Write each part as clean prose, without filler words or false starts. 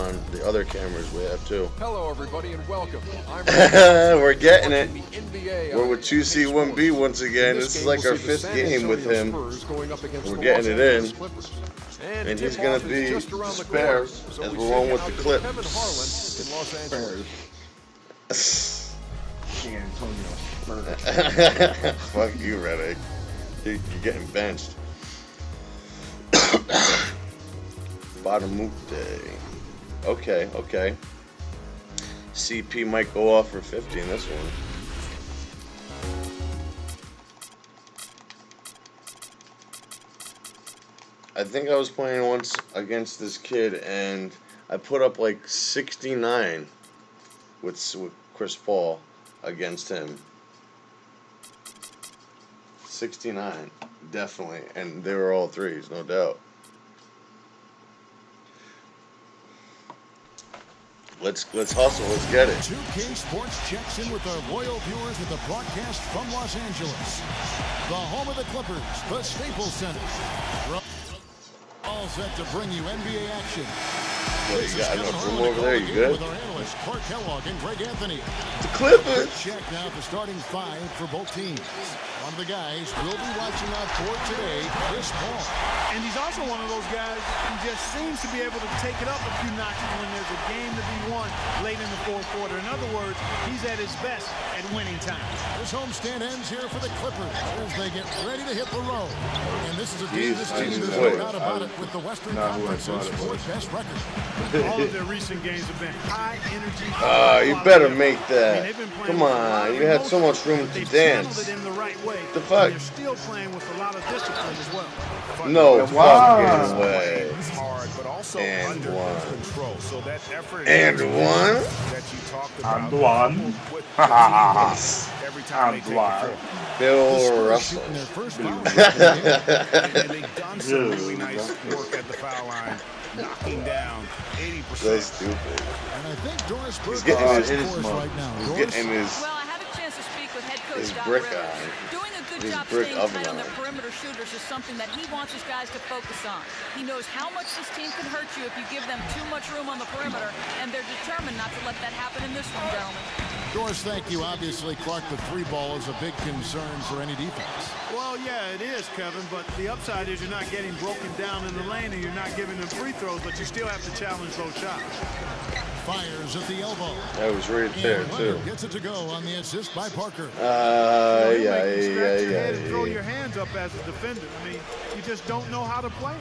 on the other cameras we have too. Hello, everybody, and welcome. We're getting it. We're with 2C1B once again. This is like our fifth game with him. We're getting it in. And he's going to be the Spurs as we're on with the clip. Fuck you, Reddick. You're getting benched. Bottom day. Okay. CP might go off for 50 in this one. I think I was playing once against this kid and I put up like 69 with Chris Paul against him. 69, definitely, and they were all threes, no doubt. Let's hustle. Let's get it. 2K Sports checks in with our loyal viewers with a broadcast from Los Angeles, the home of the Clippers, the Staples Center. All set to bring you NBA action. What, you got enough room over there? You good? With our analysts Clark Kellogg and Greg Anthony. The Clippers. Check now the starting five for both teams. One of the guys we'll be watching out for today, Chris Paul. And he's also one of those guys who just seems to be able to take it up a few notches when there's a game to be won late in the fourth quarter. In other words, he's at his best at winning time. This homestand ends here for the Clippers as they get ready to hit the road. And this is a team that's no doubt about it with the Western Conference's fourth best record. All of their recent games have been high energy. You better make that. Come on, you had so much room to dance. The fuck? They're still playing with a lot of discipline as well. No fucking way. And one. And one. And one. And one. Bill Russell. They've done some really nice work at the foul line, knocking down 80%. So stupid. And I think Doris He's getting his right now. He's getting his. Well, I had a chance to speak with head coach his Doc brick Rivers. eye. Doing a good His job brick staying tight oven on their eye. perimeter shooters is something that he wants his guys to focus on. He knows how much this team can hurt you if you give them too much room on the perimeter, and they're determined not to let that happen in this one, gentlemen. Doris, thank you. Obviously, Clark, the three ball is a big concern for any defense. Well, yeah, it is, Kevin, but the upside is you're not getting broken down in the lane and you're not giving them free throws, but you still have to challenge those shots. Fires at the elbow. That was right there, too. Gets it to go on the assist by Parker. Yeah. Throw your hands up as a defender. I mean, you just don't know how to play.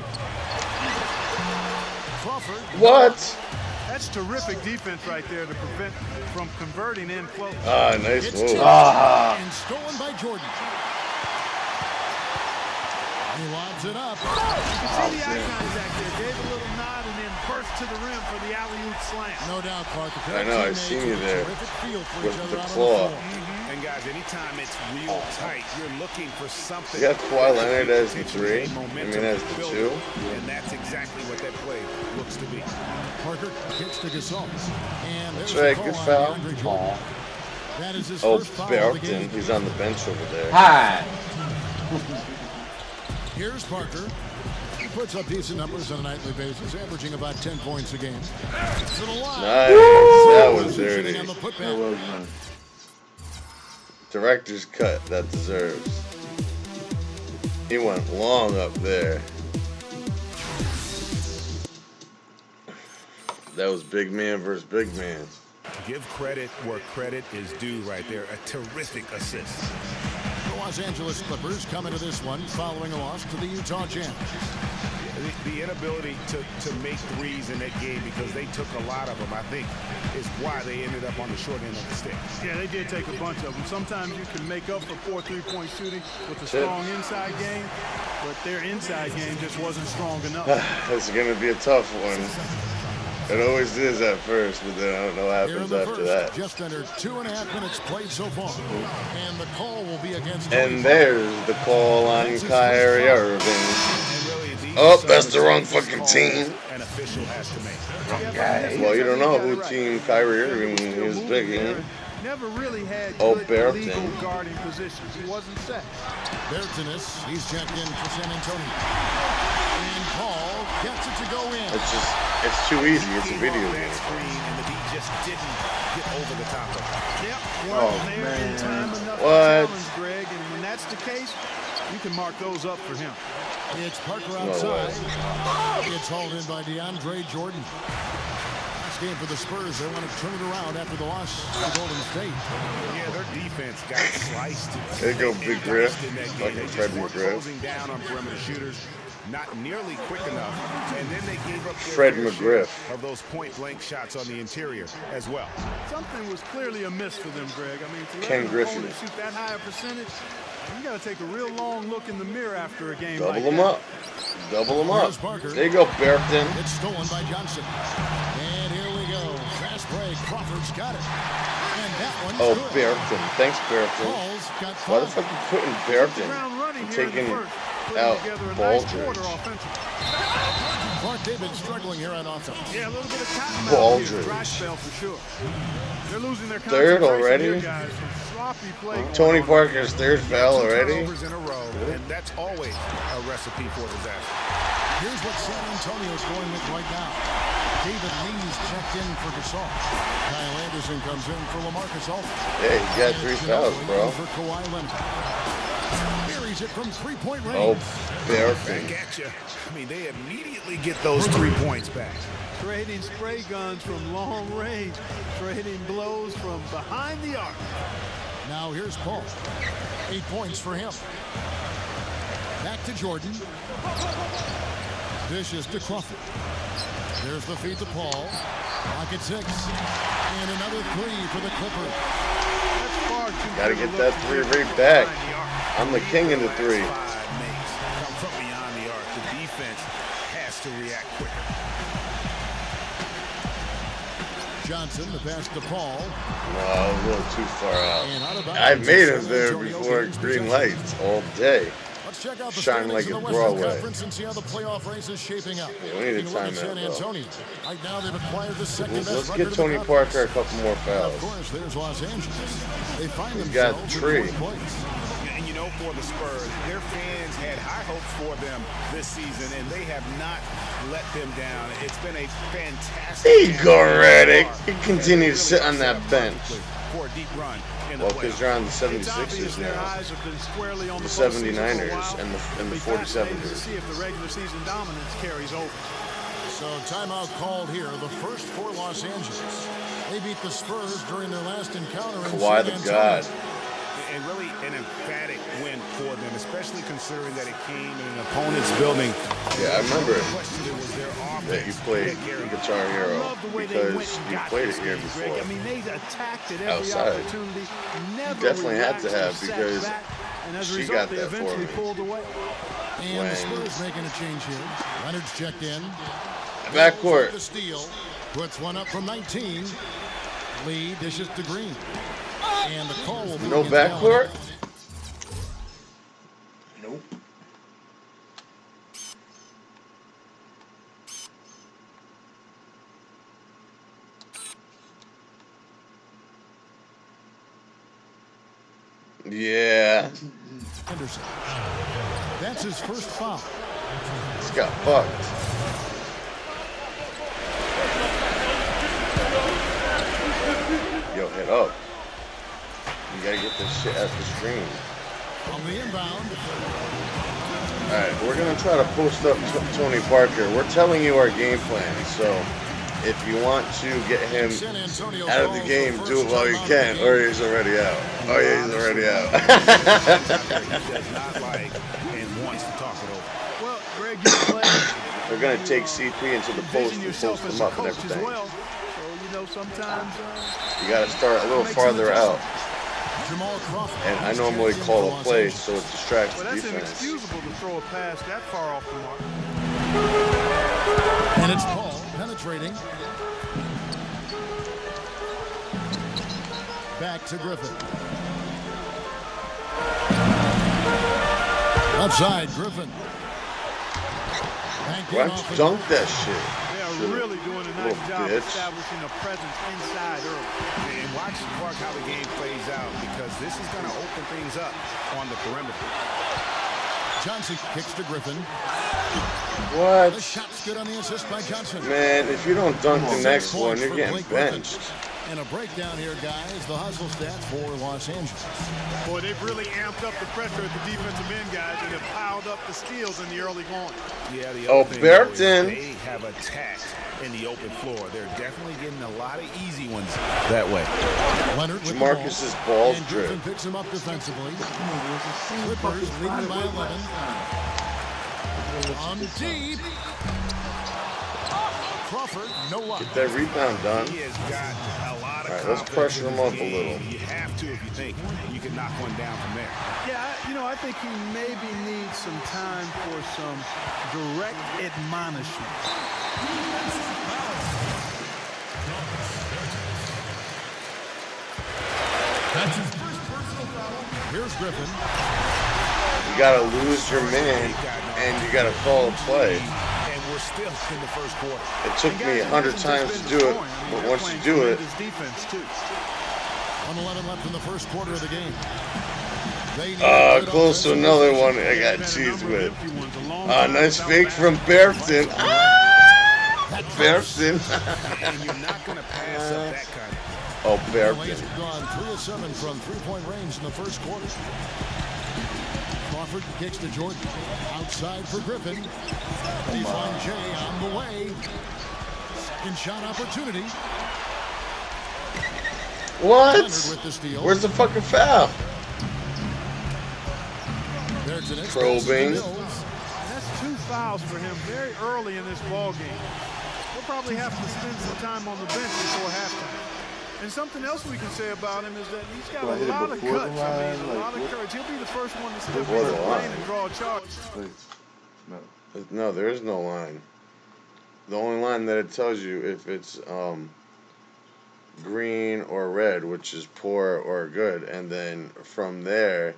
Crawford. What? That's terrific defense right there to prevent from converting in close. Nice move. And stolen by Jordan. He lobs it up. You can see the eye contact there. Gave a little nod and then burst to the rim for the alley-oop slam. No doubt, Clark. I know, I've seen you there with the claw. And guys, anytime it's real tight, you're looking for something. You got Kawhi Leonard as the 3. I mean, as the 2. And that's exactly what that play looks to be. Parker gets to Gasol. And that's right, good foul. That is his Oh, first foul of the game. Berton, he's on the bench over there. Hi. Here's Parker. He puts up decent numbers on a nightly basis, averaging about 10 points a game. To the line. Nice. That was dirty. On the putback. That was nice. Director's cut. That deserves. He went long up there. That was big man versus big man. Give credit where credit is due right there. A terrific assist. The Los Angeles Clippers come into this one following a loss to the Utah Jazz. The inability to make threes in that game because they took a lot of them, I think, is why they ended up on the short end of the stick. Yeah, they did take a bunch of them. Sometimes you can make up for poor three-point shooting with a strong inside game, but their inside game just wasn't strong enough. This is going to be a tough one. It always is at first, but then I don't know what happens after that. Just under 2.5 minutes played so far. And the call will be against. And there's the call on Kyrie Irving. Oh, that's the wrong fucking team. An official has to make. Wrong guy. Well, you don't know who team Kyrie Irving is picking. Never really had Berton. legal guarding positions. He wasn't set. Bertonis, he's checked in for San Antonio. And Paul gets it to go in. It's too easy. It's a video That game. screen, and the D just didn't get over the top of it. Yep. Oh, There in time man. enough What? to challenge Greg, and when that's the case, you can mark those up for him. It's Parker No outside. way. It's hauled in by DeAndre Jordan. Last game for the Spurs. They want to turn it around after the loss to Golden State. Yeah, their defense got sliced. There you go, Big Griff. In that game. Fucking They just Fred weren't McGriff. closing down on perimeter shooters, not nearly quick enough, and then they gave up their Fred fair share McGriff. of those point-blank shots on the interior as well. Something was clearly amiss for them, Greg. I mean, to let Ken an Griffey. opponent shoot that high a percentage, you got to take a real long look in the mirror after a game Double like them that. up. Double them up. Here's Parker. There you go, Berkton. It's stolen by Johnson. And here we go. Fast break. Crawford's got it. And that one's Oh, good. Berkton. Thanks, Berkton. Paul's got Why the five. fuck you putting Berkton Ground running and here in the taking first, putting out together a nice quarter Baldridge? offensively. Clark David struggling here on offense. Yeah, a little bit of cotton Baldridge. here. Dry spell for sure. They're losing their Third concentration already? here, guys. Some sloppy play. Tony Parker's third foul already? Turnovers in a row, and that's always a recipe for disaster. Here's what San Antonio's going with right now. David Lee's checked in for Gasol. Kyle Anderson comes in for LaMarcus Aldridge. Yeah, he got 3 fouls, bro. For Kawhi Leonard. Buries it from three-point range. Oh, Back Berkton. at you. I mean, they immediately get those 3 points back. Trading spray guns from long range. Trading blows from behind the arc. Now here's Paul. 8 points for him. Back to Jordan. Dishes to Crawford. There's the feed to Paul. Lock at 6. And another 3 for the Clippers. That's far too Gotta good a get look that to 3 get right from back. behind the arc. I'm the king in the 3. Come from beyond the arc. The defense has to react quicker. Johnson, the pass to Paul. No, a little too far out. And out of bounds. I've made him San there Antonio before gains green possession. lights all day. Let's check out the Shine like standings in a the Western Broadway. Conference and see how the playoff race is shaping up. Yeah, we need to Taking a look time at San that, though. Antonio. Right now, they've acquired the second best Let's record get in Tony the Parker a conference. couple more And of fouls. course, there's Los Angeles. They find He's got themselves in 3. fourth place. And you know, for the Spurs, their fans had high hopes for them this season, and they have not let them down. It's been a fantastic. Igor Redick. He continued to sit on that bench. For a deep run in the Well, because playoffs. you're on the It's obvious 76ers their now. eyes have been squarely on The the postseason for a 79ers while. and the It'll be 47ers. fascinating to see if the regular season dominance carries over. So timeout called here. The first for Los Angeles. They beat the Spurs during their last encounter in Kawhi San the Antonio. God. And really an emphatic win for them, especially considering that it came in an opponent's building. Yeah, I remember Question was their offense that you played Guitar I Hero love the way they went because and you got played this it here game, Greg. before. I mean, they attacked at every Outside. opportunity. Never definitely had to relaxed or have sat because back, and as a she result, got they that for eventually me. pulled away. And When- the Spurs making a change here. Leonard's checked in. Backcourt. The steal. Puts one up from 19. Lee dishes to Green. And the call will be No against backcourt? Allen. Nope. Yeah. Henderson. That's his first foul. He's got fucked. Yo, head up. You gotta get this shit at the screen. On the inbound. Alright, we're gonna try to post up Tony Parker. We're telling you our game plan, so if you want to get him San Antonio out of the calls game, the do it first while you timeout of can, the or game. he's already out. Oh yeah, he's already out. He does not like and wants to talk it over. Well, Greg, you play. They're gonna take CP into the post Envision and yourself post as him a up and coach as everything. well. So, you know, sometimes You gotta start a little make some farther out. adjustments. Jamal Crawford. And I He's normally checked in call for a Los play Angeles. so it distracts Well, the that's defense. inexcusable to throw a pass that far off the mark. And it's Paul penetrating. Back to Griffin. Outside, Griffin. Why don't you dunk that shit? They are Should've. really doing a Little nice job bitch. establishing a presence inside early. And watch Clark how the game plays out, because this is going to open things up on the perimeter. Johnson kicks to Griffin. What? The shot's good on the assist by Johnson. Man, if you don't dunk the next one, you're getting benched. And a breakdown here, guys. The hustle stats for Los Angeles. Boy, they've really amped up the pressure at the defensive end, guys, and have piled up the steals in the early going. Yeah, the Oh, Berton. They have attacked in the open floor. They're definitely getting a lot of easy ones that way. Leonard with Jamarcus's the balls and drip. Griffin picks him up defensively. Clippers leading by 11. On deep. Crawford, no luck. Get that rebound done. He has got a lot of All right, let's pressure him up a little. You have to if you think you can knock one down from there. Yeah, I think he maybe needs some time for some direct admonishment. That's his first personal foul. Here's Griffin. You gotta lose your man, and you gotta call a play. And we're still in the first quarter. It took me 100 times to do it, but once you do it, 1:11 left in the first quarter of the game. close to another one I got cheesed with. Nice fake from Berton. Berton. And you're not going to pass up that kind of. Oh, The Berton. Lanes have gone 3 of 7 from three-point range in the first quarter. Crawford kicks to Jordan. Outside for Griffin. They find Jay on the way. Second shot opportunity. What? Leonard with the steal. Where's the fucking foul? There's an Probing. That's 2 fouls for him very early in this ball game. He'll probably have to spend some time on the bench before halftime. And something else we can say about him is that he's got a lot of guts. I mean, a lot of courage. He'll be the first one to step into the lane and draw a charge. No, there is no line. The only line that it tells you if it's green or red, which is poor or good, and then from there,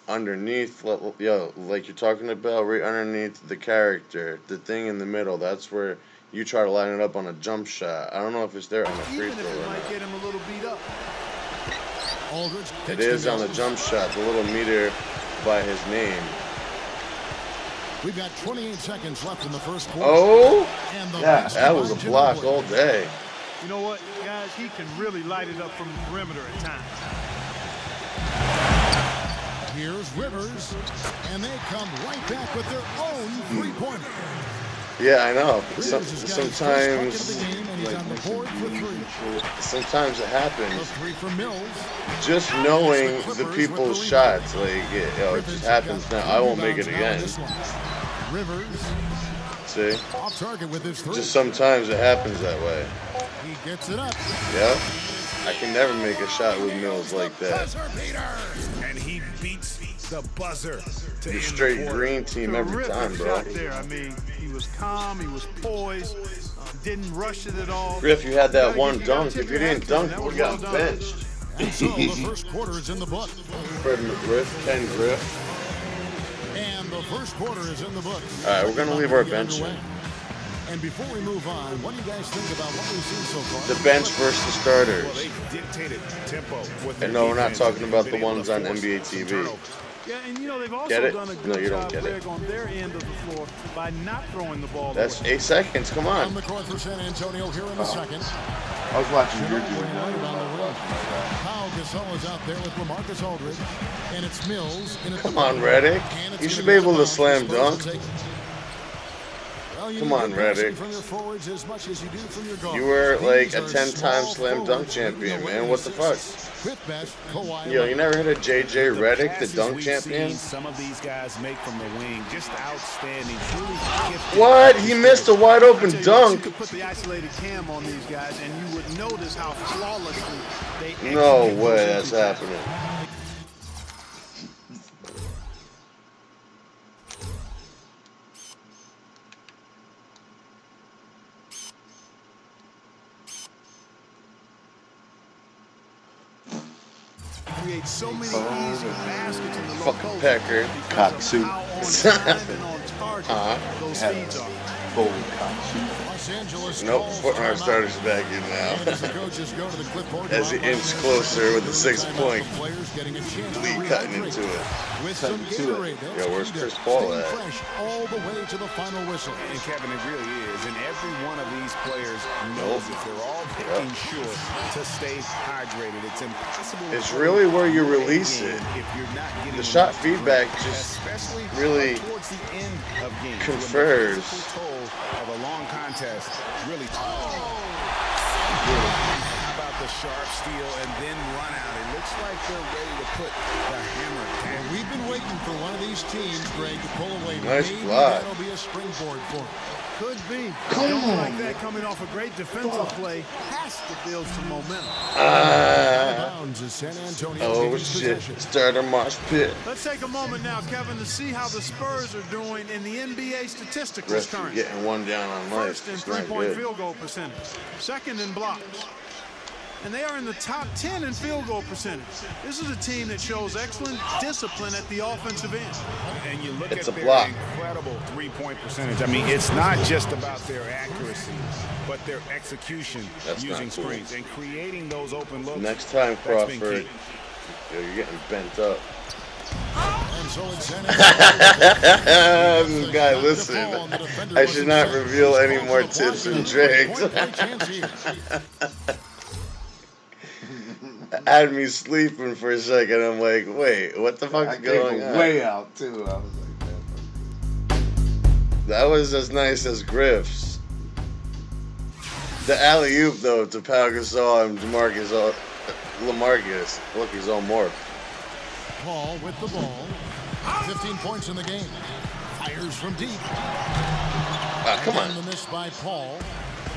underneath, like you're talking about, right underneath the character, the thing in the middle, that's where you try to line it up on a jump shot. I don't know if it's there on a free Even throw if it or might not. get him a little beat up. Aldridge It kicks is to on the Mills. jump shot, the little meter by his name. We've got 28 seconds left in the first quarter. Oh, And the yeah, last that was a by block Ginobili. all day. You know what, guys? He can really light it up from the perimeter at times. Here's Rivers, and they come right back with their own three-pointer. Yeah, I know. Rivers has got his first bucket of the Sometimes, game, and he's on the board for 3. sometimes it The happens. 3 from Mills. Just knowing the people's shots, like, it just happens now. I won't make it again. Rivers See? off target with his 3. Just sometimes it happens that way. He gets it up. Yeah? I can never make a shot with Mills like that. And he beats the buzzer to The end straight the quarter. green team every Terrific time, bro. shot there. I mean, he was calm, he was poised, didn't rush it at all. Griff, you had that one gotta dunk. tip If you your hat didn't to him. dunk, That you was would have well gotten done. benched. And so the first quarter is in the book. Fred McGriff, Ken Griff. And the first quarter is in the book. All right, we're going to leave our bench in. And before we move on, what do you guys think about what we've seen so far? The bench versus the starters. Well, they dictated tempo with their And no, we're not defense. talking about the Been able ones to on force NBA some TV. turnovers. Yeah, and they've also Get it? done a No, good you don't job, get it. Greg, on their end of the floor by not throwing the ball That's away. 8 seconds. Come On on. the court for San Antonio here in the second. I was watching your Ginobili dude. right around the rim. Pau Gasol is out there with LaMarcus Aldridge. And it's Mills in a Come on, Reddick. You should be able to slam dunk. Well, you Come need on, good passing Reddick. from your forwards as much as you do from your guards. You were like These a are 10-time small slam dunk forwards champion, leading the man. way What the fuck? Fifth best, Kawhi. Yo, you never hit a JJ Reddick, the passes dunk we've champion? seen some of these guys make from the wing, just outstanding. Truly gifted. What? He missed a wide open Tell you what, you dunk. could put the isolated cam on these guys, and you would notice how flawlessly they No execute way those that's entry passes. happening. Create so many easy baskets in the low Fucking post pecker. because of Cocksuit. how on time and on target Uh-huh. those Had feeds are. Full cock shoot. Los Los Angeles Nope, putting our starters back in now. As he inches closer with the 6-point lead cutting into it. Yo, where's Chris Paul at? All the way to the final whistle. And Kevin, it really is. And every one of these players knows that they're all making sure to stay hydrated. It's impossible. It's really where you release it. If you're not getting the shot feedback just really towards the end of games. confers. Toll of a long contest. Really. How about the sharp steal and then run out? It looks like they're ready to put the hammer down. Well, we've been waiting for one of these teams, Greg, to pull away. Nice Maybe block. that'll be a springboard for them. Could be. Something like that coming off a great defensive play has to build some momentum. Bounds as San Antonio Oh gains shit! possession. Starter mosh pit. Let's take a moment now, Kevin, to see how the Spurs are doing in the NBA statistics Rest currently. getting one down on life. First in It's not three-point good. field goal percentage. Second in blocks. And they are in the top 10 in field goal percentage. This is a team that shows excellent discipline at the offensive end. And you look It's at a their block. incredible three-point percentage. I mean, it's not just about their accuracy, but their execution That's using not cool. screens and creating those open looks. Next time, That's been Crawford. key. Yo, you're getting bent up. And so it's San Antonio. This guy, listen. I should not reveal any more tips and tricks. Had me sleeping for a second. I'm like, wait, what the fuck is going on? Way out too. I was like, That was as nice as Griff's. The alley-oop, though, to Pau Gasol and LaMarcus. Look, he's on more. Paul with the ball. 15 points in the game. Fires from deep. Ah, come on. And the miss by Paul.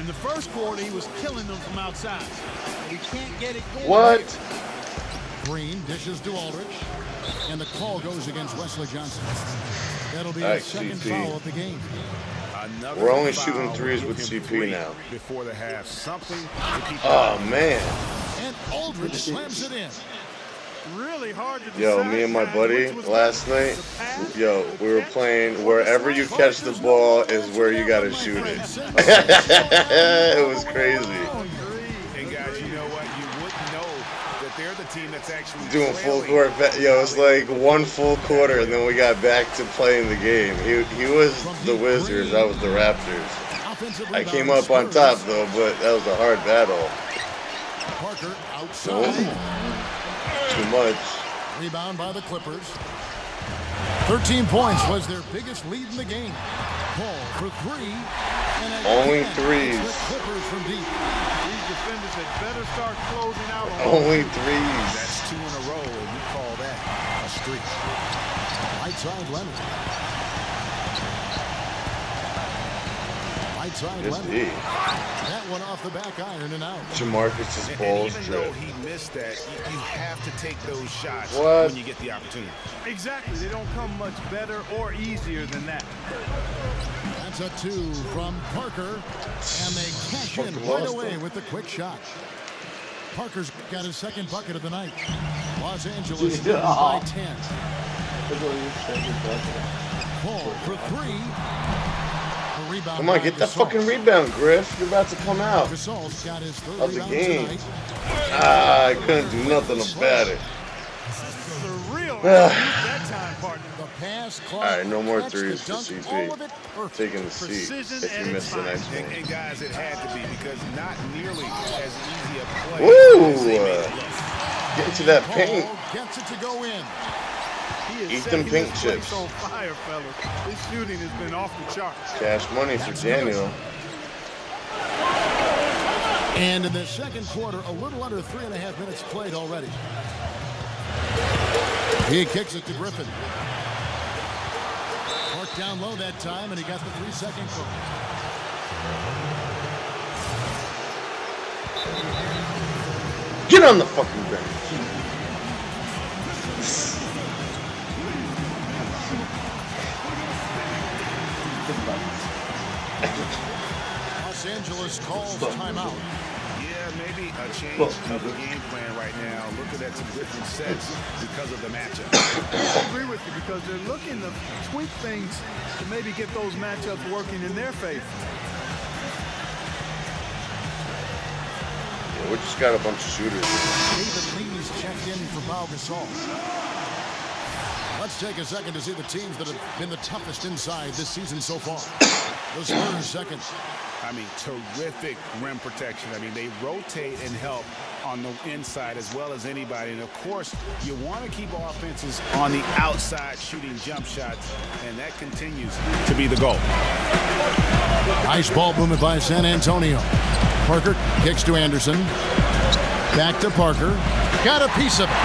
In the first quarter, he was killing them from outside. We can't get it going. What? Green dishes to Aldridge. And the call goes against Wesley Johnson. That'll be All right, his second CP. foul of the game. Another We're only foul shooting threes will with give him CP 3 now. Before the half, something to keep. Oh, man. And Aldridge slams it in. Really hard to Yo, decide, me and my guys, buddy which was last better, night, the pass, yo, the we were catch, playing or wherever the you slam. catch the ball is where you gotta shoot it. It was crazy. And guys, you know what? You wouldn't know that they're the team that's actually Doing full trailing. court, yo, it's like one full quarter, and then we got back to playing the game. He was the Wizards, I was the Raptors. Offensive I came rebound, up on Spurs. top though, but that was a hard battle. Parker outside. Too much. Rebound by the Clippers. 13 points was their biggest lead in the game. Paul for 3. And Only again, threes. it's the Clippers from deep. These defenders had better start closing out on Only threes. That's 2 in a row, and we call that a streak. Right side Leonard. Right side Yes, Leonard. D. That one off the back iron and out. Jamarcus's And balls even though drip. he missed that, you have to take those shots What? when you get the opportunity. Exactly. They don't come much better or easier than that. That's a 2 from Parker. And they cash in Fucking right lost away them. with the quick shot. Parker's got his second bucket of the night. Los Angeles leads by 10. Paul for 3. A rebound Come on, by get that Gasol. fucking rebound, Griff. You're about to come out Gasol's got his third of the rebound game. tonight. Ah, I couldn't do nothing about it. The real that time, partner. The pass clock. All right, no more catch, threes the for dunk, CP. all of it perfect. Taking the seat Precision if and you miss the it's next And, one. and guys, it had to be because not nearly as easy a play. Woo! as they made it look. Get into that Paul paint. gets it to go in. He is Eat them setting pink this place chips. on fire, fellas. His shooting has been off the charts. Cash money for Daniel. And in the second quarter, a little under 3.5 minutes played already. He kicks it to Griffin. Mark down low that time, and he got the 3-second call. Get on the fucking bench. Los Angeles calls timeout. Yeah, maybe a change of the game plan right now. Looking at some different sets because of the matchup. I agree with you because they're looking to tweak things to maybe get those matchups working in their favor. We just got a bunch of shooters. David Lee's checked in for Pau Gasol. Let's take a second to see the teams that have been the toughest inside this season so far. The Spurs second. I mean, terrific rim protection. I mean, they rotate and help on the inside as well as anybody. And, of course, you want to keep offenses on the outside shooting jump shots, and that continues to be the goal. Nice ball movement by San Antonio. Parker kicks to Anderson. Back to Parker. Got a piece of it.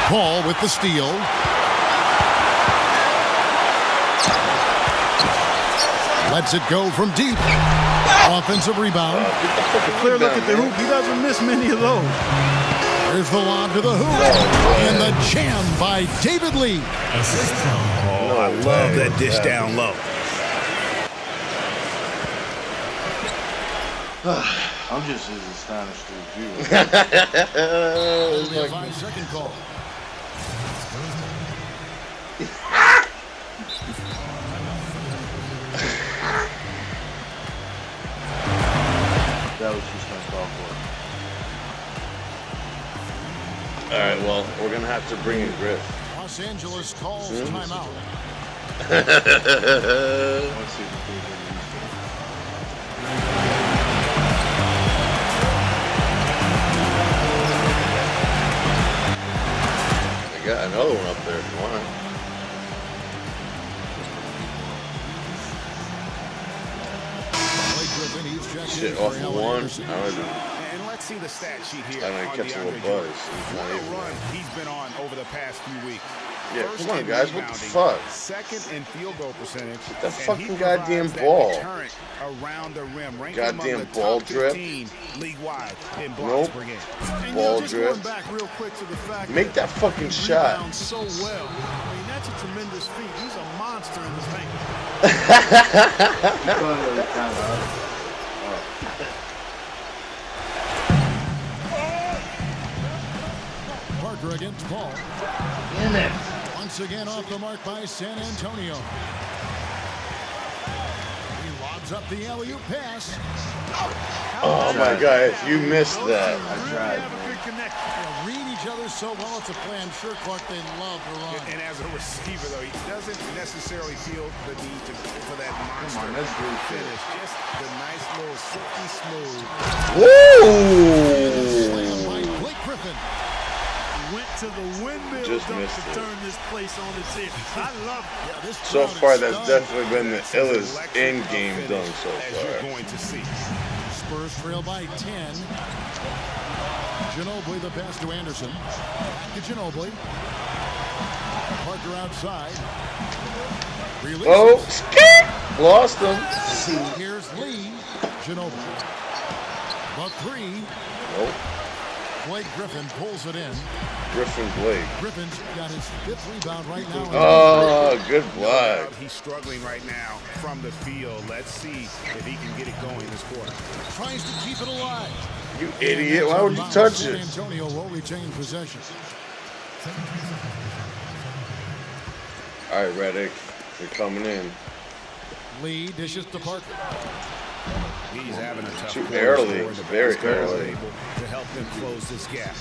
Paul with the steal. Lets it go from deep. Offensive rebound. A clear look at the hoop. He doesn't miss many of those. Here's the lob to the hoop. And the jam by David Lee. Oh, I love that dish down low. I'm just as astonished as you. Only a 5-second call. That was just my call for. All right, well, we're gonna have to bring in Griff. Los Angeles calls timeout. Let's see if we can I got another one up there if you want. Shit, off of one. And let's see the stat sheet here. I don't on catch a little DeAndre buzz. Jordan. What a run he's been on over the past few weeks. Yeah, First come on, in guys. What the rebounding, fuck? Second in field goal percentage. That and fucking he goddamn provides that ball. deterrent around the rim. Ranking Goddamn among the ball top drip. 15 league-wide in blocks Nope. per game. And Ball just drip. going back real quick to the fact Make that fucking he shot. rebounds so well. I mean, that's a tremendous feat. He's a monster in this paint. Parker against Paul. In it. Once again off the mark by San Antonio. He lobs up the alley-oop pass. Oh my God! If you missed that, I tried. Have a good connection. They read each other so well, it's a play I'm sure Clark they love to run. And as a receiver, though, he doesn't necessarily feel the need for that monster Come on, that's good finish. Just the nice little silky smooth. Slam by woo! Blake Griffin. Went to the windmill Just dunk missed to it. turn this place on its head. I love it. Yeah, this So crowd far, is that's stunned. definitely been the illest in-game dunk so As you're far. going to see. Spurs trail by 10. Ginobili the pass to Anderson. Back to Ginobili. Parker outside. Releases. Oh, skip! Lost him. Here's Lee. Ginobili. The three. Nope. Blake Griffin pulls it in. Griffin Blake. Griffin's got his 5th rebound right now. Oh, good No block. doubt he's struggling right now from the field. Let's see if he can get it going this quarter. Tries to keep it alive. You idiot. Why would you touch San it? Antonio will retain possession. All right, Redick. You're coming in. Lee dishes to Parker. He's having a tough Too quarter early. scoring. It's The very Spurs are early. able to help them close this gap.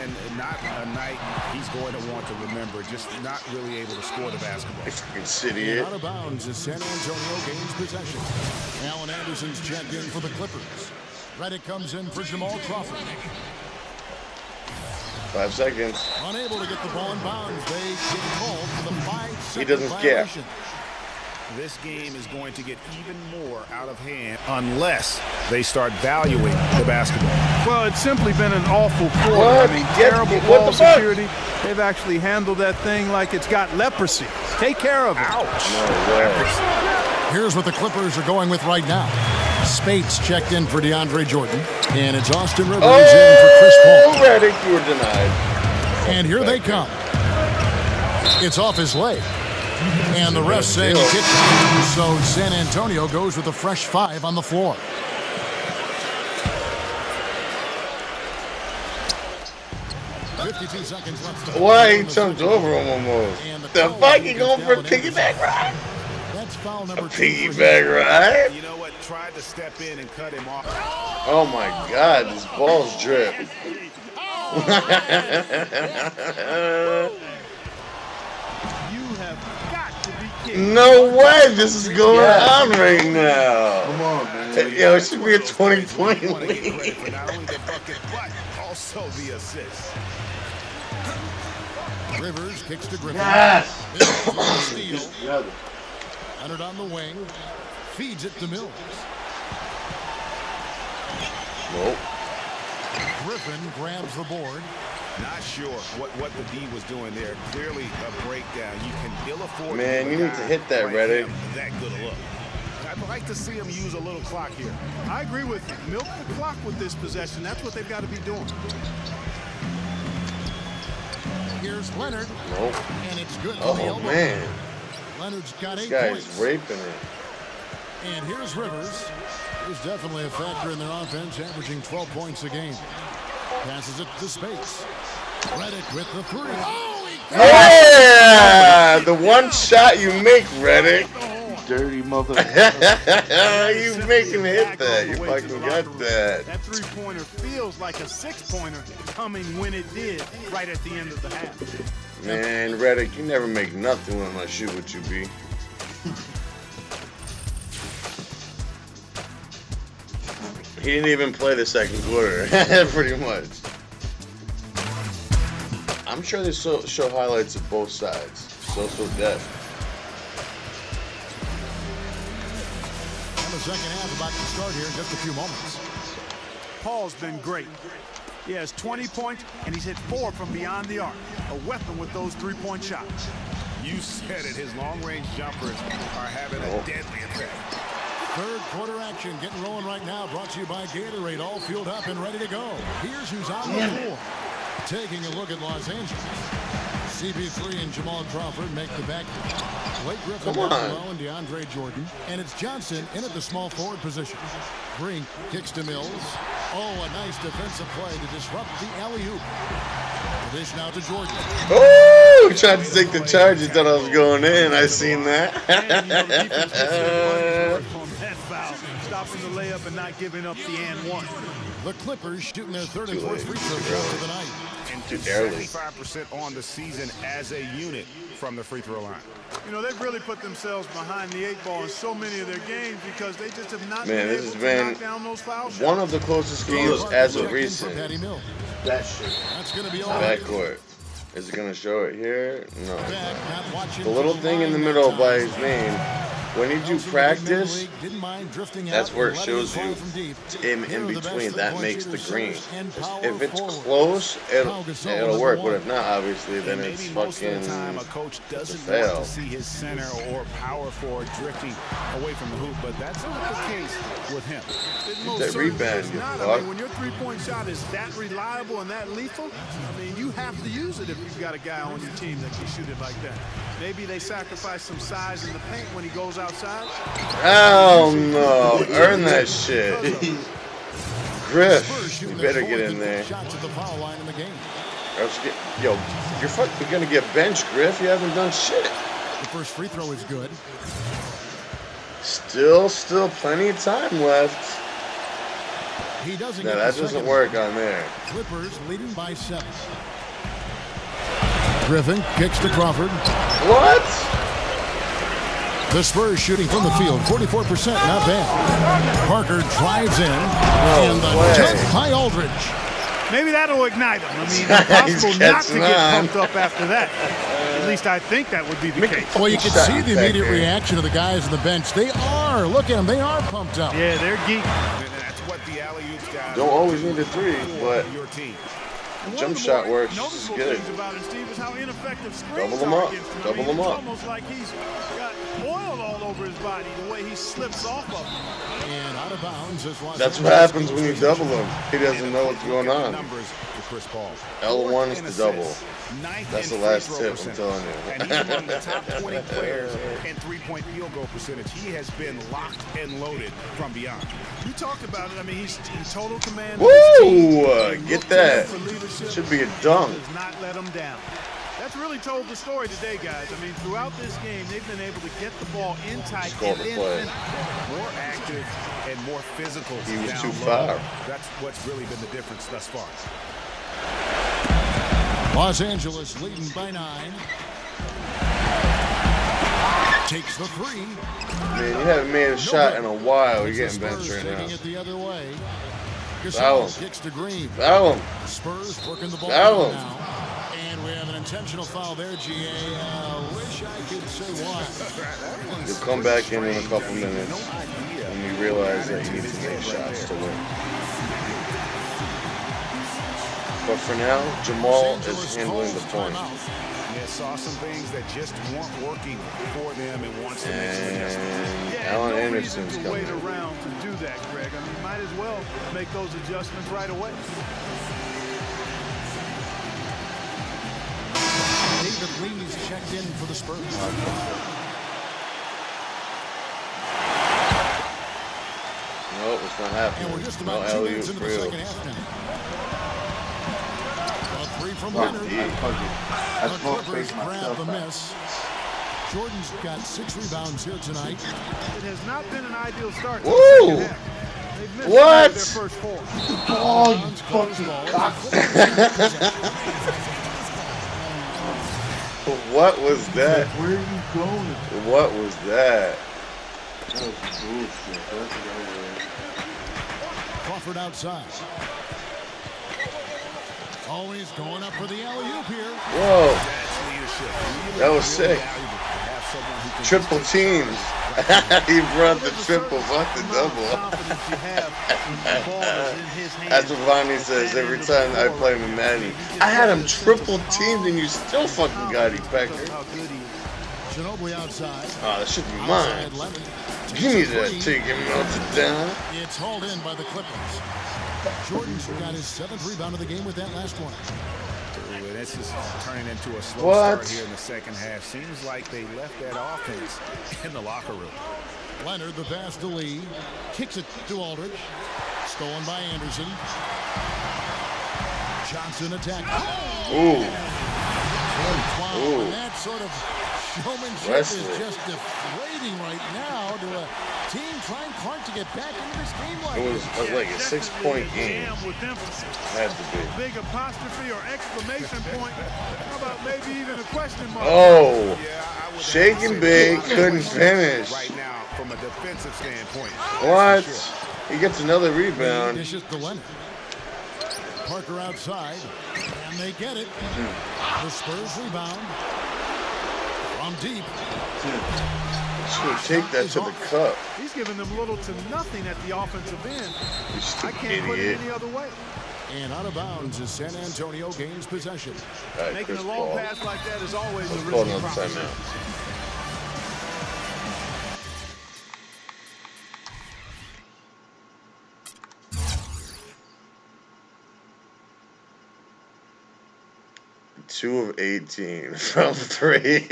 And not a night he's going to want to remember, just not really able to score the basketball. You fucking idiot. Out of bounds as San Antonio gains possession. Allen Anderson's checked in for the Clippers. Redick comes in for Jamal Crawford. 5 seconds. Unable to get the ball in bounds. They get called for the 5-second He doesn't care. violation. This game is going to get even more out of hand unless they start valuing the basketball. Well, it's simply been an awful quarter. What? I mean, Get- terrible what ball the fuck? security. They've actually handled that thing like it's got leprosy. Take care of it. No way. Here's what the Clippers are going with right now. Spates checked in for DeAndre Jordan. And it's Austin Rivers in for Chris Oh, Paul. Redick, you were denied. And here they come. It's off his leg. And the refs say he kicked it. So San Antonio goes with a fresh 5 on the floor. .52 seconds left. Why he jumped over him almost? The fuck, he going for a piggyback ride? That That's foul number 2. Piggyback ride? You know what? Tried to step in and cut him off. Oh my God, this ball's drip. You have got to be kidding. No way this is going on right now. Come on, man. Yo, it should be a 20-point Want to get credit lead. for not only the bucket, but also the assist. Rivers kicks to Griffin. Yes. Steal. Together. Leonard on the wing. Feeds it to Mills. Nope. Griffin grabs the board. Not sure what the D was doing there. Clearly a breakdown. You can ill afford. Man, give you a need to guy hit that, like Reddick. him that good a look. I'd like to see him use a little clock here. I agree with you. Milk the clock with this possession. That's what they've got to be doing. Here's Leonard. Nope. And it's good for the Oh elbow. man, Leonard's got this 8 guy's points. raping it. And here's Rivers. He's definitely a factor in their offense, averaging 12 points a game. Passes it to space. Reddick with the 3. Oh, he Yeah, the one shot you make, Reddick. Dirty mother. You making hit that. You fucking got that. That three-pointer feels like a 6-pointer coming when it did right at the end of the half. Man, Reddick, you never make nothing when I shoot with you, B. He didn't even play the second quarter, pretty much. I'm sure they show highlights of both sides. So deaf. And the second half about to start here in just a few moments. Paul's been great. He has 20 points, and he's hit 4 from beyond the arc. A weapon with those three-point shots. You said it. His long-range jumpers are having a deadly effect. Third quarter action getting rolling right now. Brought to you by Gatorade. All fueled up and ready to go. Here's who's on the floor. Taking a look at Los Angeles. CB3 and Jamal Crawford make the back. Blake Griffin down low and DeAndre Jordan. And it's Johnson in at the small forward position. Brink kicks to Mills. Oh, a nice defensive play to disrupt the alley-oop. The dish now to Jordan. Oh, he tried to take the charge. He thought I was going in. I seen that. Stopping the layup and not giving up the and one. The Clippers shooting their third and fourth free throw shots of the night. And 75% on the season as a unit from the free throw line. You know, they've really put themselves behind the 8 ball in so many of their games because they just have not Man, been this able has to been knock down those foul shots. one of the closest games as of recent. That shit. That's going to be all. Backcourt. Is it going to show it here? No. Back, not watching The little thing in the middle by his name. When you do practice, that's where it shows you in between. That makes the green. If it's close, it'll work. But if not, obviously, then it's fucking a coach doesn't fail. want to see his center or power forward drifting away from the hoop, but that's not the case with him. That rebound, you fuck. when your three-point shot is that reliable and that lethal, I mean, you have to use it if you've got a guy on your team that can shoot it like that. Maybe they sacrifice some size in the paint when he goes outside. Hell no. Earn that shit. Griff, you better get in there. Yo, you're fucking gonna get benched, Griff. You haven't done shit. The first free throw is good. Still plenty of time left. He doesn't No, get that the doesn't second. work on there. Clippers leading by 7. Griffin kicks to Crawford. What? The Spurs shooting from the field, 44%, not bad. Parker drives in, and the jump by Aldridge. Maybe that'll ignite him. I mean, it's impossible not to get pumped up after that. At least I think that would be the case. Well, you can see the immediate reaction of the guys on the bench. They are. Look at them. They are pumped up. Yeah, they're geeking. That's what the alley-oops guys Don't always need a 3, but your team. jump shot works just as good. Things about it, Steve, is how ineffective screens Double them are up. against him. Double them it's up. almost like he's got oil all over his body, the way he slips off of him. And out of bounds is That's what happens when you double him. He doesn't know what's going on. Numbers for Chris Paul. L1 is the double. That's the last tip, I'm telling And he's you. among the top 20 players in three-point field goal percentage. He has been locked and loaded from beyond. You talked about it. I mean, he's in total command. Woo! Get that. For leadership. Should be a dunk. Does not let him down. That's really told the story today, guys. I mean, throughout this game, they've been able to get the ball in tight Score and the then play. finish. More active and more physical. He was down too low. far. That's what's really been the difference thus far. Los Angeles leading by 9. Takes the 3. Man, you haven't made a shot in a while. You're getting benched right taking now. it the other way. Foul Gasol him. kicks to Green. Foul him. Spurs working the ball Foul him. now. And we have an intentional foul there, GA. Wish I could say why. You'll come back in a couple minutes when you realize that you need to make shots to win. But for now, Jamal is handling the point. Yeah, saw some things that just weren't working for them and wants to make some adjustments. And Allen no Anderson's reason to coming wait in. around to do that, Greg. I mean, might as well make those adjustments right away. David Lee's checked in for the Spurs. No, it's not And we're happening. just No about 2 alley-oop minutes into for the you. second half now. A 3 from Oh, Leonard. yeah. I The smoke Clippers fake grab the myself out. miss. Jordan's got 6 rebounds here tonight. It has not been an ideal start to Woo! the second half. They've missed What? their first 4. Oh, you fucking cock. What was that? Where are you going? What was that? That was bullshit. That's over. Crawford outside. Always going up for the alley-oop here. Whoa, That's leadership. that was sick. Valuable to have someone who can Triple just take teams. He brought the triple, fuck the double. Confidence you have when the ball is in his hands. That's what Vonnie says every time I play him in Madden. I had him triple teamed and you still fucking got him, Pecker. How good he is. Ginobili outside. Oh, that should be mine. Outside Leonard. Give me Takes a that. three. Take him melted down. It's hauled in by the Clippers. Jordan's got his 7th rebound of the game with that last one. Ooh, and this is turning into a slow What? start here in the second half. Seems like they left that offense in the locker room. Leonard, the pass to Lee. Kicks it to Aldridge. Stolen by Anderson. Johnson attack. Ooh, Wow, Ooh. and that sort of showmanship Wesley. is just deflating right now to a team trying hard to get back into this game like it was this. like a 6-point game. Jam with emphasis. Had to be. Big apostrophe or exclamation point. How about maybe even a question mark? Oh, Yeah, I would shaking big, couldn't finish. right now from a defensive standpoint. What? He gets another rebound. Dishes to Leonard. Parker outside, and they get it. The Spurs rebound from deep. Should take that to the cup. He's giving them little to nothing at the offensive end. You I stupid can't put it idiot. any other way. And out of bounds as San Antonio gains possession. All right, Making Chris a long Paul. pass like that is always a Let's call risky another proposition. timeout. Two of 18 from 3.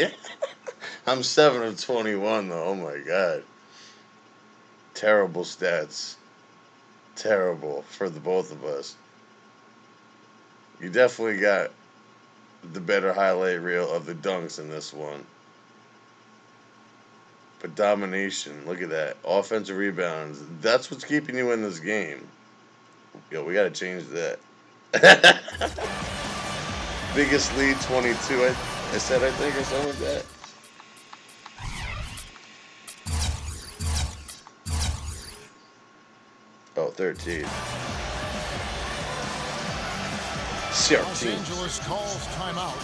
I'm 7 of 21 though. Oh my god. Terrible stats. Terrible for the both of us. You definitely got the better highlight reel of the dunks in this one. But domination, look at that. Offensive rebounds. That's what's keeping you in this game. Yo, we gotta change that. Biggest lead 22, I said, I think, or something like that. Oh, 13. Los 13. Angeles calls timeout.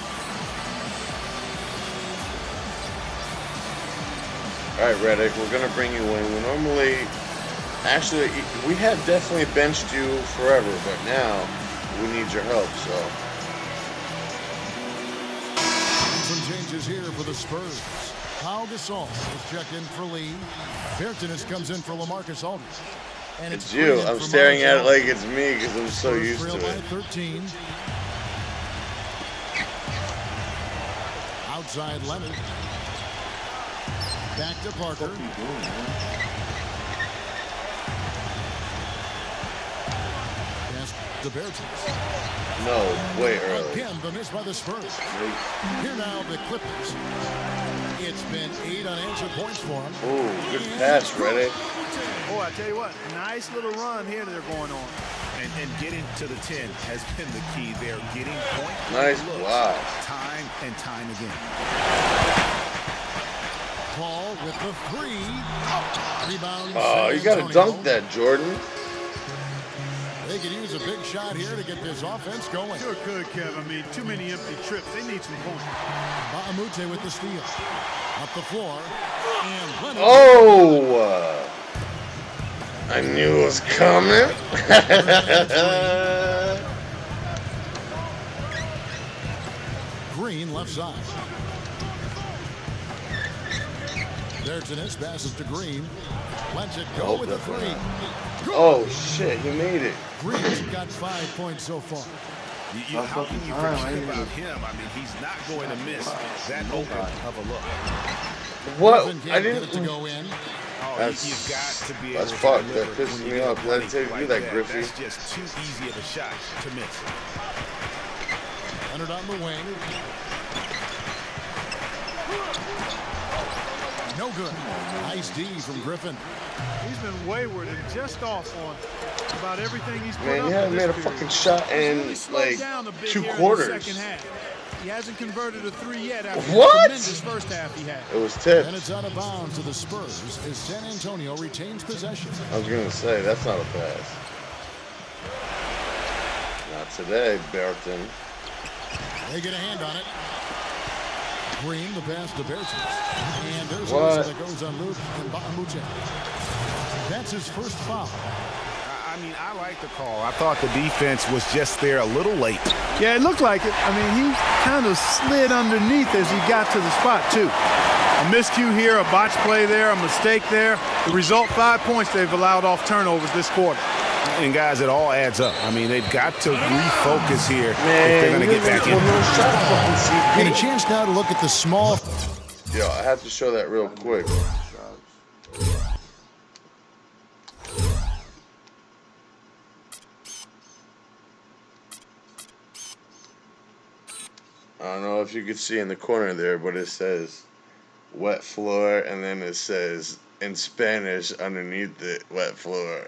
All right, Reddick, we're going to bring you in. We normally, actually, we have definitely benched you forever, but now we need your help, so. Some changes here for the Spurs. Pau Gasol is checked in for Lee. Bertanis comes in for LaMarcus Aldridge. And It's you. Green I'm for staring at it Montrezl. like it's me because I'm so Spurs used trail to by it. 13. Outside Leonard. Back to Parker. Pass the Bertans. No, way early. Again, the miss by the Spurs. Here now, the Clippers. It's been 8 unanswered points for them. Ooh, good pass, Reddick. Oh, I tell you what, nice little run here they're going on. And getting to the 10 has been the key. They're getting point. Nice block. Time and time again. Paul with the 3. Rebound. Oh, you got to dunk that, Jordan. They could use a big shot here to get this offense going. Sure could, Kev. I mean, too many empty trips. They need some points. Baamute with the steal. Up the floor. And oh! I knew it was coming. Green left side. Bertans passes to Green. Lets it go with the 3. Oh, shit, he made it. Green's got 5 points so far. How can you forget about him? I mean, he's not going to miss that open of a look. What? I didn't get it to go in. You've got to be able that's to fucked. deliver That pisses when me you off. get Let money it take you like that, Griffey. That's just too easy of a shot to miss. Leonard on the wing. No good. Nice D from Griffin. He's been wayward and just off on about everything he's put up. Man, he hasn't made a fucking shot in like 2 quarters. He hasn't converted a 3 yet after What? the tremendous first half he had. It was tipped. And it's out of bounds to the Spurs as San Antonio retains possession. I was going to say, that's not a pass. Not today, Berton. They get a hand on it. Green, the pass to Bertans. And there's a What? whistle that goes on Luke and Baamute. That's his first foul. I mean, I like the call. I thought the defense was just there a little late. Yeah, it looked like it. I mean, he kind of slid underneath as he got to the spot, too. A miscue here, a botch play there, a mistake there. The result, 5 points they've allowed off turnovers this quarter. And, guys, it all adds up. I mean, they've got to refocus here if they're going to get back in. And a chance now to look at the small. Yo, I have to show that real quick. I don't know if you could see in the corner there, but it says wet floor, and then it says in Spanish underneath it, wet floor.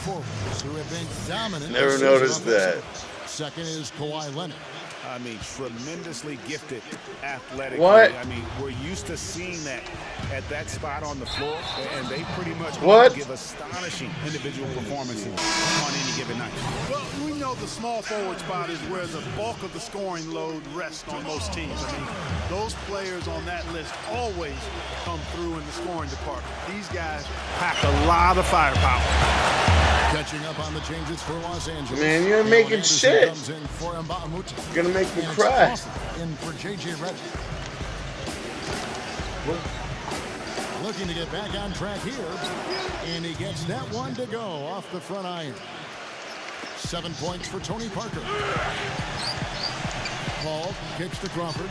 Forwards who have been dominant. Never noticed that. Second is Kawhi Leonard. I mean, tremendously gifted athletically. What? I mean, we're used to seeing that at that spot on the floor, and they pretty much give astonishing individual performances on any given night. Well, we know the small forward spot is where the bulk of the scoring load rests on most teams. I mean, those players on that list always come through in the scoring department. These guys pack a lot of firepower. Catching up on the changes for Los Angeles. Man, you're making shit. Comes in for Baamute. You're gonna make me And it's cry. in for JJ Redick. Looking to get back on track here. And he gets that one to go off the front iron. 7 points for Tony Parker. Paul kicks to Crawford.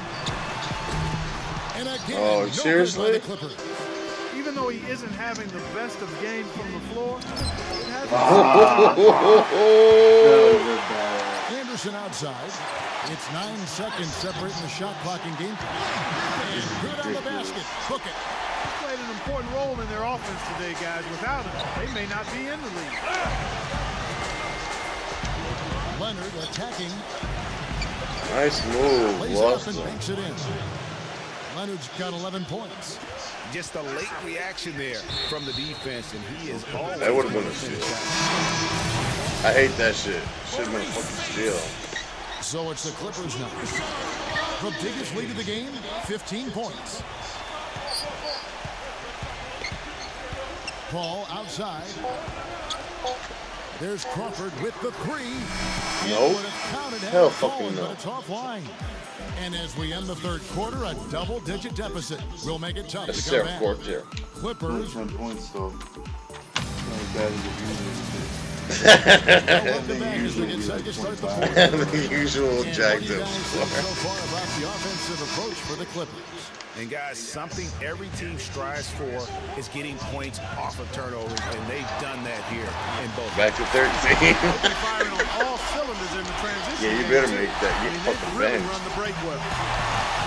And again, Oh, no seriously? good by the Clippers. Even though he isn't having the best of games from the floor, it hasn't Anderson outside. It's 9 seconds separating the shot clock and game time. And good on the basket. Book it. played an important role in their offense today, guys. Without him, they may not be in the league. Leonard attacking. Nice move. Lays it up and banks it in. Leonard's got 11 points. Just a late reaction there from the defense, and he is always. That would have been a steal. I hate that shit. Should have been a fucking steal. So it's the Clippers now. The biggest lead of the game, 15 points. Paul outside. There's Crawford with the three. Nope. Hell fucking no. But it's offline. And as we end the third quarter, a double-digit deficit will make it tough to come back. Clippers. 10 points, though. Not as bad as it usually is. The usual jacked up. So far about the offensive approach for the Clippers. And guys, something every team strives for is getting points off of turnovers, and they've done that here in both. Back to 13. Firing on all cylinders in the transition. Yeah, you better make that. You fucking really bench. run the break well.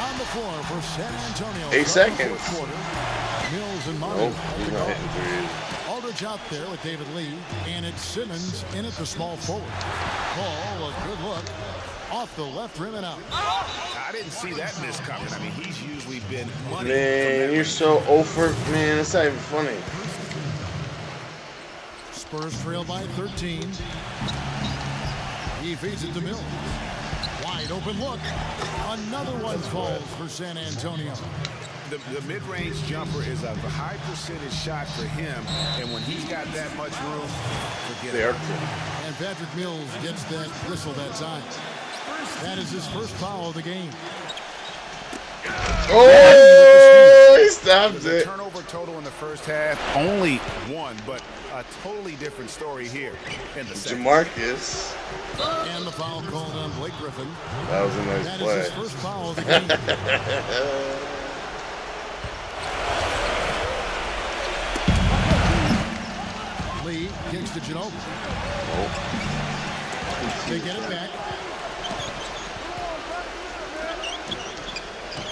On the floor for San Antonio. 8 seconds. Mills and Nope, Martin. he's not hitting threes. Aldridge out there with David Lee, and it's Simmons in at the small forward. Paul, a good look. Off the left rim and out. I didn't see that miss coming. I mean, he's usually been money. Man, you're so over. Man, it's not even funny. Spurs trail by 13. He feeds it to Mills. Wide open look. Another one falls for San Antonio. The mid-range jumper is a high percentage shot for him, and when he's got that much room, forget it. And Patrick Mills gets that whistle that time. That is his first foul of the game. Oh, he stopped The it. turnover total in the first half, only one, but a totally different story here in the second. Jamarcus. And the foul called on Blake Griffin. That was a nice That play. is his first foul of the game. Lee kicks to Ginobili. They get it back.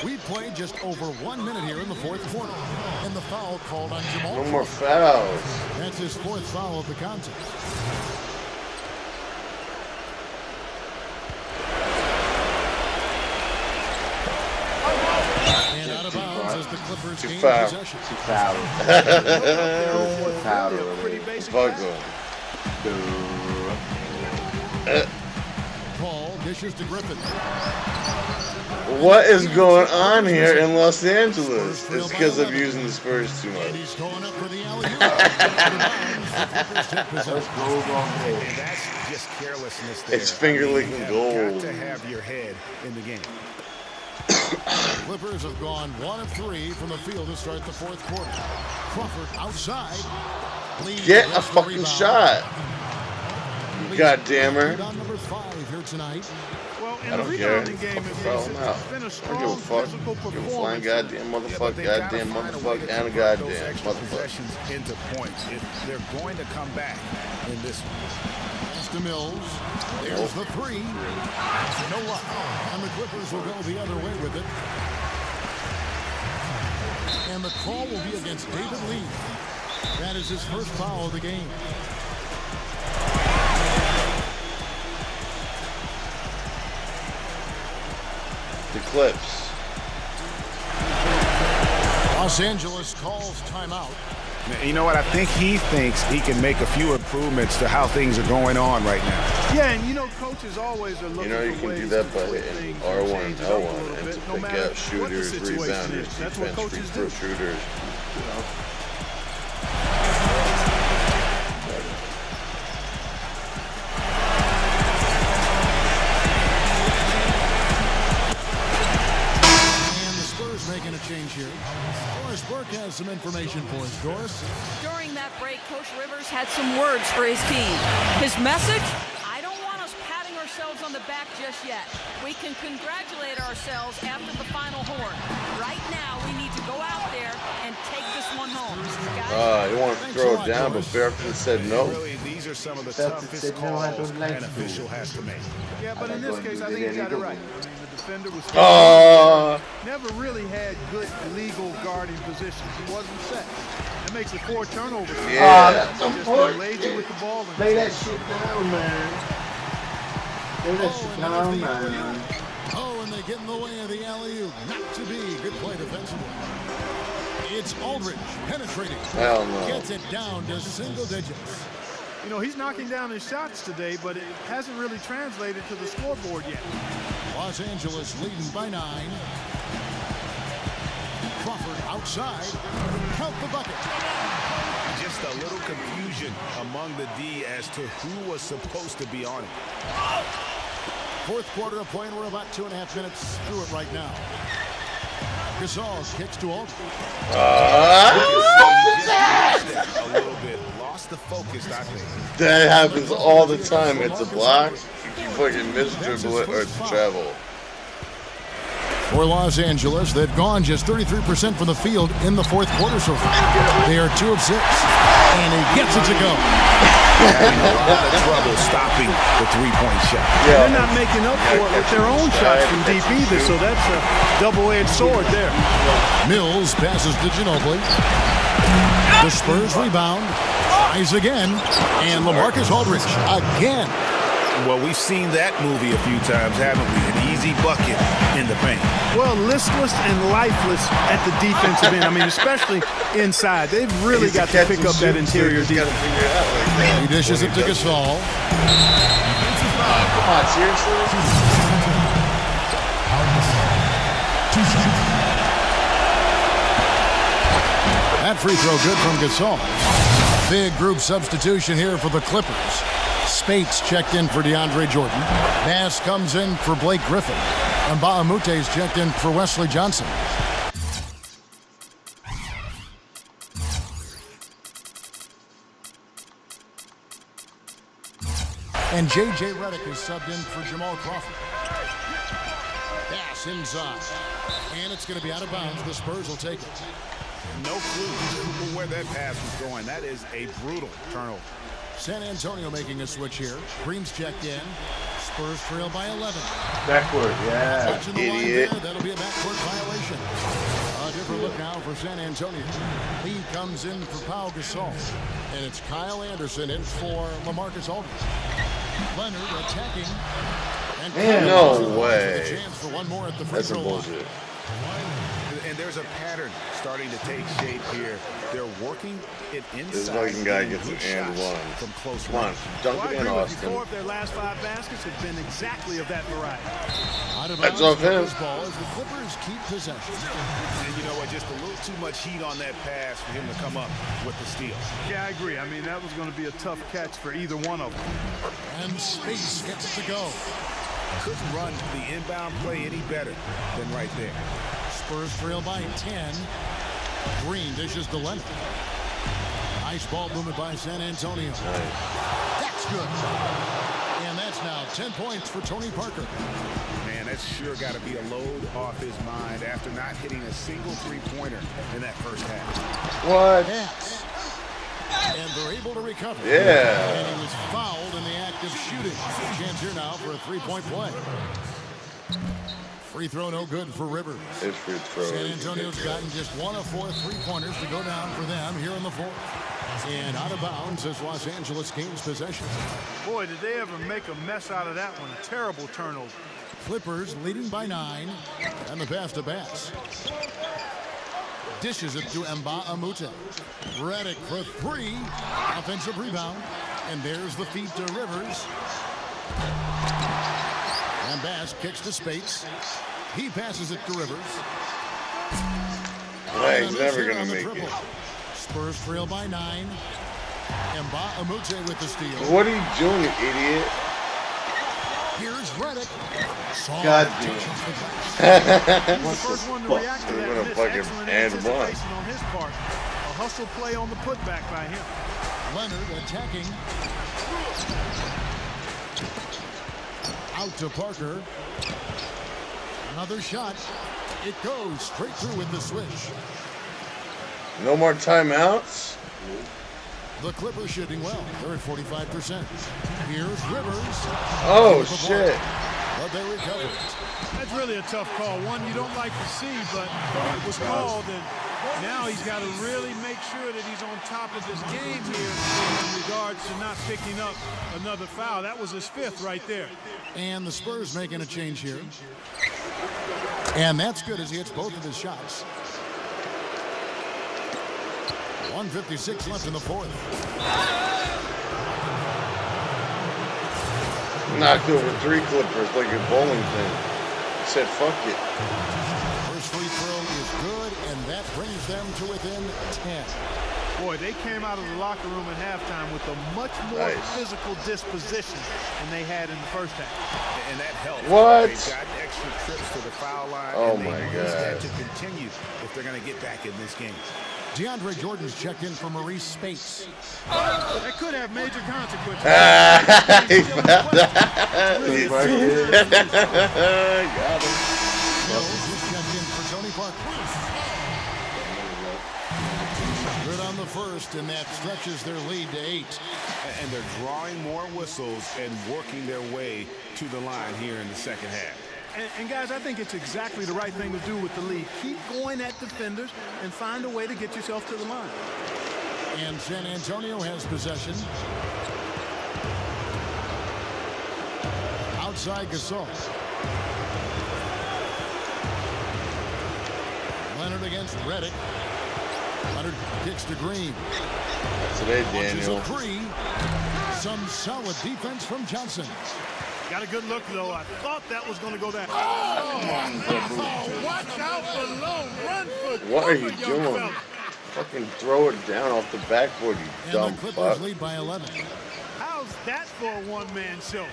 We played just over 1 minute here in the fourth quarter. And the foul called on Jamal. No more fouls. That's his fourth foul of the contest. And out of bounds as the Clippers gain possession. Two fouls. Foul already. Fuck him. Paul dishes to Griffin. What is going on here in Los Angeles? It's because of using the Spurs too And much. he's going up for the alley-oop. Let's go on And there. that's just carelessness there. It's finger licking You have gold. got to have your head in the game. Clippers have gone 1 of 3 from the field to start the fourth quarter. Crawford outside. Lee Get a gets the fucking rebound. shot. Lee Goddammer. rebound number 5 here tonight. Well, in I the don't care. rebounding game, Fucking at foul least, him it's out. been a I don't strong give a fuck. physical Give a flying performance. goddamn Yeah, but motherfucker, they've gotta goddamn find a way to motherfucker, and a convert those goddamn extra motherfucker. possessions into points. If they're going to come back in this one. Pass to Mills. There's the 3. No luck. And the Clippers will go the other way with it. And the call will be against David Lee. That is his first foul of the game. The Clips. Los Angeles calls timeout. You know what? I think he thinks he can make a few improvements to how things are going on right now. Yeah, and you know, coaches always are looking You know, you for can ways do that to by tweak hitting things R1 change and it up a L1 little and bit, to no pick matter out what the shooters, situation rebounders, is. That's what defense, free coaches throw do. shooters. And the Spurs making a change here. Doris Burke has some information for us. Doris? During that break, Coach Rivers had some words for his team. His message? I don't want us patting ourselves on the back just yet. We can congratulate ourselves after the final horn. Right now, we need to go out there and take this one home. Guys, You want to throw it down, but Berkeley said no. Really, these are some of the Celtics toughest said no, I calls don't like an to. official has to make. Yeah, but in this case, I think he got it right. I mean, the defender was never really had good legal guarding positions. He wasn't set. That makes it 4 turnovers. Yeah. That's some Just point. been lazy with the ball. And Lay that shit down, man. Lay that shit down, man. Oh, and they get in the way of the alley-oop. Not to be. Good play defensively. It's Aldridge penetrating. Hell no. Gets it down to single digits. you know, he's knocking down his shots today, but it hasn't really translated to the scoreboard yet. Los Angeles leading by 9. Crawford outside. Count the bucket. Just a little confusion among the D as to who was supposed to be on it. Fourth quarter of play, and we're about 2.5 minutes through it right now. Gasol kicks to Aldridge. A little bit lost the focus, I think. That happens all the time. It's a block. You fucking miss dribble it or it's travel. For Los Angeles, they've gone just 33% from the field in the fourth quarter so far. They are 2 of 6, and he gets it to go. Having a lot of trouble stopping the three-point shot. Yeah. They're not making up for it with their own shots from deep either, so that's a double-edged sword there. Mills passes to Ginobili. The Spurs rebound, tries again, and LaMarcus Aldridge again. Well, we've seen that movie a few times, haven't we? An easy bucket in the paint. Well, listless and lifeless at the defensive end. I mean, especially inside. They've really got to pick up that interior defense. He dishes it to Gasol. Come on, seriously? That free throw good from Gasol. Big group substitution here for the Clippers. Spates checked in for DeAndre Jordan. Bass comes in for Blake Griffin. And Baamute's checked in for Wesley Johnson. And J.J. Redick is subbed in for Jamal Crawford. Pass inside. And it's going to be out of bounds. The Spurs will take it. No clue where that pass was going. That is a brutal turnover. San Antonio making a switch here. Green's checked in. Spurs trail by 11. Backward, yeah. Touching the line there. That'll be a backcourt violation. A different look now for San Antonio. Lee comes in for Pau Gasol. And it's Kyle Anderson in for LaMarcus Aldridge. Leonard attacking. And no way. A chance for one more at the free That's some throw line. bullshit. And there's a pattern starting to take shape here. They're working it inside. This fucking guy gets an and one. From close Come on, range. dunk Well, I it in, agree with you. Austin. 4 of their last 5 baskets have been exactly of that variety. Out of That's bounds off for him. this ball as the Clippers keep possession. And you know what? Just a little too much heat on that pass for him to come up with the steal. Yeah, I agree. I mean, that was going to be a tough catch for either one of them. And Space gets it to go. Couldn't run the inbound play any better than right there. Spurs trail by 10. Green dishes to Leonard. Nice ball movement by San Antonio. That's good. And that's now 10 points for Tony Parker. Man, that's sure got to be a load off his mind after not hitting a single three-pointer in that first half. What? Pass. And they're able to recover. Yeah. And he was fouled in the act of shooting. Chance here now for a three-point play. Free throw no good for Rivers. It's free throw. San Antonio's gotten just 1 of 4 three-pointers to go down for them here in the fourth. And out of bounds as Los Angeles gains possession. Boy, did they ever make a mess out of that one. A terrible turnover. Clippers leading by 9. And the pass to Bass. Dishes it to Mbah-a-Moute. Redick for 3. Offensive rebound. And there's the feed to Rivers. And Bass kicks to Spates. He passes it to Rivers. He's never going to make it. Spurs trail by 9. Mbah-a-Moute with the steal. What are you doing, you idiot? Here's Redick. God damn. He's the first one to react to that. We're gonna Miss. fucking Excellent and anticipation on his part. A hustle play on the putback by him. Leonard attacking. Out to Parker. Another shot. It goes straight through with the switch. No more timeouts? The Clippers shooting well. They're at 45%. Here's Rivers. Oh, shit. But they recover it. That's really a tough call. One you don't like to see, but it was called, and now he's got to really make sure that he's on top of his game here in regards to not picking up another foul. That was his 5th right there. And the Spurs making a change here. And that's good as he hits both of his shots. 1:56 left in the fourth. Knocked over 3 Clippers like a bowling thing. Said, fuck it. First free throw is good, and that brings them to within 10. Boy, they came out of the locker room at halftime with a much more physical disposition than they had in the first half. And that helped. What? They've got extra trips to the foul line. Oh, and my they use that God. to continue if they're going to get back in this game. DeAndre Jordan's checked in for Maurice Spates. That could have major consequences. He found that. Got him. Mills is first, and that stretches their lead to 8. And they're drawing more whistles and working their way to the line here in the second half. And guys, I think it's exactly the right thing to do with the lead. Keep going at defenders and find a way to get yourself to the line. And San Antonio has possession. Outside Gasol. Leonard against Redick. Leonard kicks to Green. Today, Daniel. Launches a three. Some solid defense from Johnson. Got a good look, though. I thought that was going to go down. Watch out below. Run for What are you doing? Fucking throw it down off the backboard, you dumb And the Clippers fuck. lead by 11. How's that for a one-man show?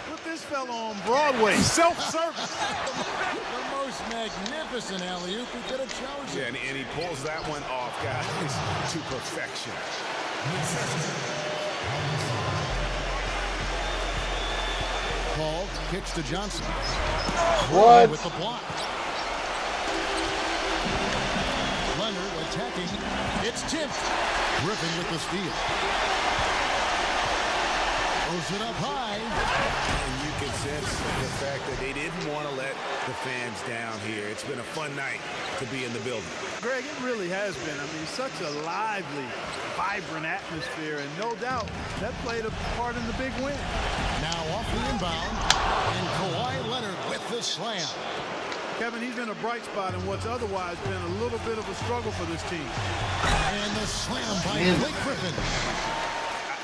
Put this fella on Broadway. Self-service. The most magnificent alley-oop he could have chosen. Yeah, and he pulls that one off, guys, to perfection. Paul kicks to Johnson. What? With the block. Leonard attacking. It's tipped. Griffin with the steal. Throws it up high. And you can sense the fact that they didn't want to let the fans down here. It's been a fun night to be in the building. Greg, it really has been. I mean, such a lively, vibrant atmosphere, and no doubt that played a part in the big win. Now off the inbound, and Kawhi Leonard with the slam. Kevin, he's been a bright spot in what's otherwise been a little bit of a struggle for this team. And the slam by Blake Griffin.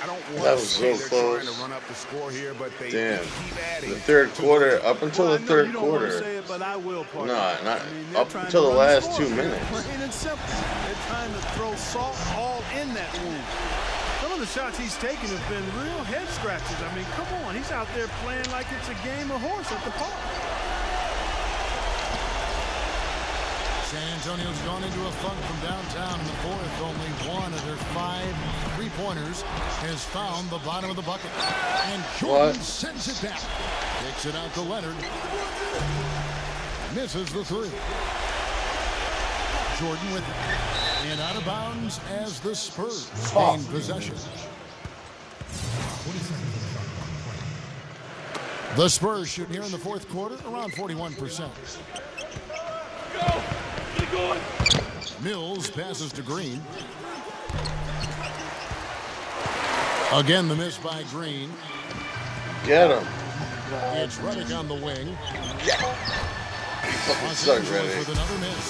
I don't That want to was say so they're close. trying to run up the score here, but they Damn. keep adding. The third quarter, up until Well, I the know third you don't want to quarter. say it, but I will, partner. Nah, not they're up trying until to the run last score. 2 minutes. Plain and simple. They're trying to throw salt all in that wound. Some of the shots he's taken have been real head scratches. I mean, come on. He's out there playing like it's a game of horse at the park. San Antonio's gone into a funk from downtown in the fourth. Only one of their 5 three-pointers has found the bottom of the bucket. And Jordan sends it back. Kicks it out to Leonard. Misses the three. Jordan with it. And out of bounds as the Spurs gain possession. The Spurs shooting here in the fourth quarter around 41%. Mills passes to Green. Again, the miss by Green. Get him. It's Redick on the wing. Fucking Los suck, Angeles Redick. with another miss.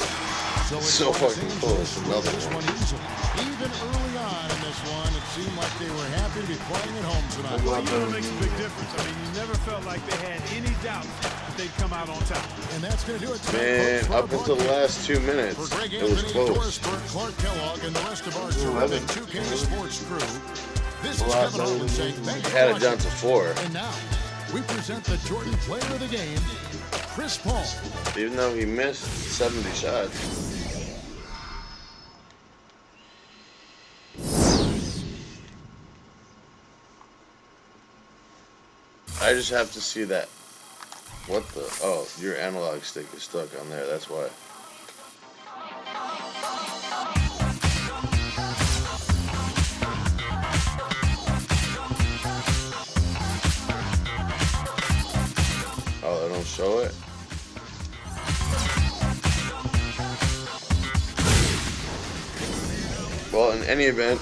So it's So Los fucking Angeles close. who Another wins this one. one easily. Even early on in this one, it seemed like they were happy to be playing at home tonight. Well, you know, it makes a big difference. I mean, you never felt like they had any doubt that they'd come out on top. And that's going to do it tonight, Man, folks, for up our until the broadcast. last 2 minutes, For Greg it was Anthony, close. Doris Burke, Clark Kellogg, and the rest of our terrific 2K Sports crew, this is Kevin Holland saying thank you Had for it down to watching. 4. And now, we present the Jordan Player of the Game, Chris Paul. Even though he missed 70 shots. I just have to see that. What the? Oh, your analog stick is stuck on there. That's why. Oh, they don't show it? Well, in any event,